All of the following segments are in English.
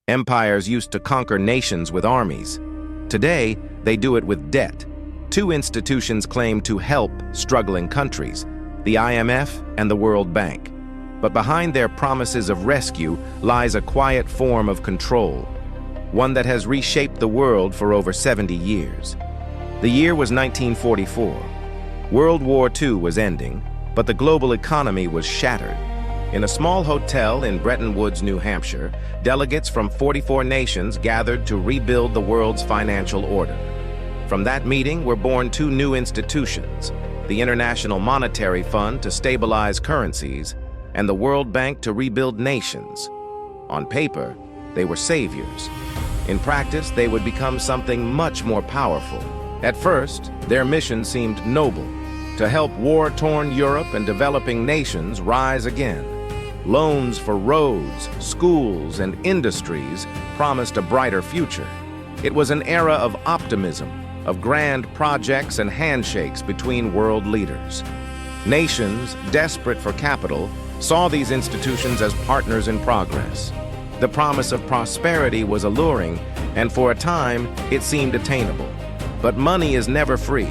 Empires used to conquer nations with armies. Today, they do it with debt. Two institutions claim to help struggling countries, the IMF and the World Bank. But behind their promises of rescue lies a quiet form of control, one that has reshaped the world for over 70 years. The year was 1944. World War II was ending, but the global economy was shattered. In a small hotel in Bretton, New Hampshire, delegates from 44 nations gathered to rebuild the world's financial order. From that meeting were born two new institutions, the International Monetary Fund to stabilize currencies, and the World Bank to rebuild nations. On paper, they were saviors. In practice, they would become something much more powerful. At first, their mission seemed noble, to help war-torn Europe and developing nations rise again. Loans for roads, schools, and industries promised a brighter future. It was an era of optimism, of grand projects and handshakes between world leaders. Nations, desperate for capital, saw these institutions as partners in progress. The promise of prosperity was alluring, and for a time, it seemed attainable. But money is never free.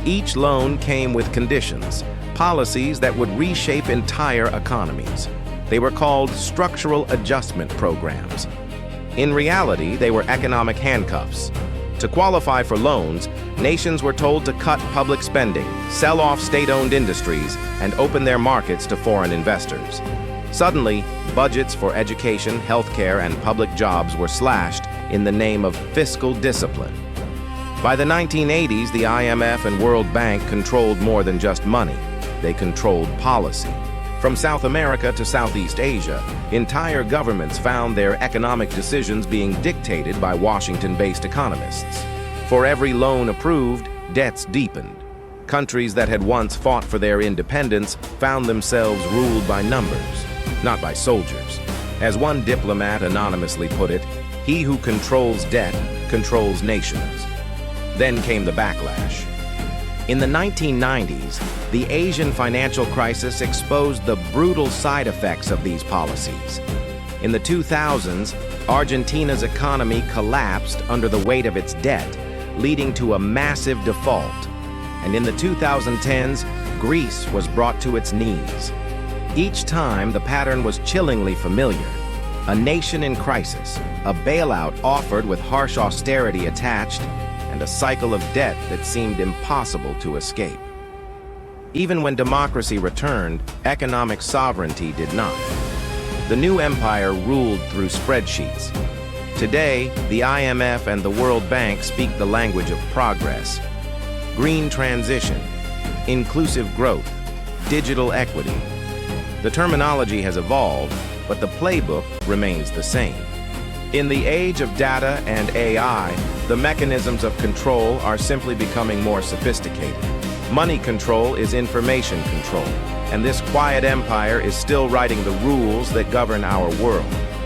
Each loan came with conditions, policies that would reshape entire economies. They were called structural adjustment programs. In reality, they were economic handcuffs. To qualify for loans, nations were told to cut public spending, sell off state-owned industries, and open their markets to foreign investors. Suddenly, budgets for education, healthcare, and public jobs were slashed in the name of fiscal discipline. By the 1980s, the IMF and World Bank controlled more than just money. They controlled policy. From South America to Southeast Asia, entire governments found their economic decisions being dictated by Washington-based economists. For every loan approved, debts deepened. Countries that had once fought for their independence found themselves ruled by numbers, not by soldiers. As one diplomat anonymously put it, "He who controls debt controls nations." Then came the backlash. In the 1990s, the Asian financial crisis exposed the brutal side effects of these policies. In the 2000s, Argentina's economy collapsed under the weight of its debt, leading to a massive default. And in the 2010s, Greece was brought to its knees. Each time, the pattern was chillingly familiar. A nation in crisis, a bailout offered with harsh austerity attached, and a cycle of debt that seemed impossible to escape. Even when democracy returned, economic sovereignty did not. The new empire ruled through spreadsheets. Today, the IMF and the World Bank speak the language of progress. Green transition, inclusive growth, digital equity. The terminology has evolved, but the playbook remains the same. In the age of data and AI, the mechanisms of control are simply becoming more sophisticated. Money control is information control, and this quiet empire is still writing the rules that govern our world.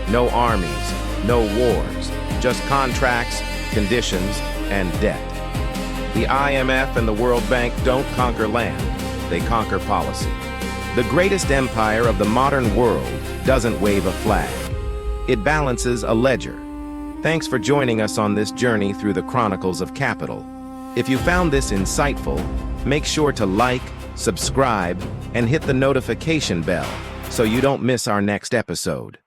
No armies, no wars, just contracts, conditions, and debt. The IMF and the World Bank don't conquer land, they conquer policy. The greatest empire of the modern world doesn't wave a flag. It balances a ledger. Thanks for joining us on this journey through the Chronicles of Capital. If you found this insightful, make sure to like, subscribe, and hit the notification bell so you don't miss our next episode.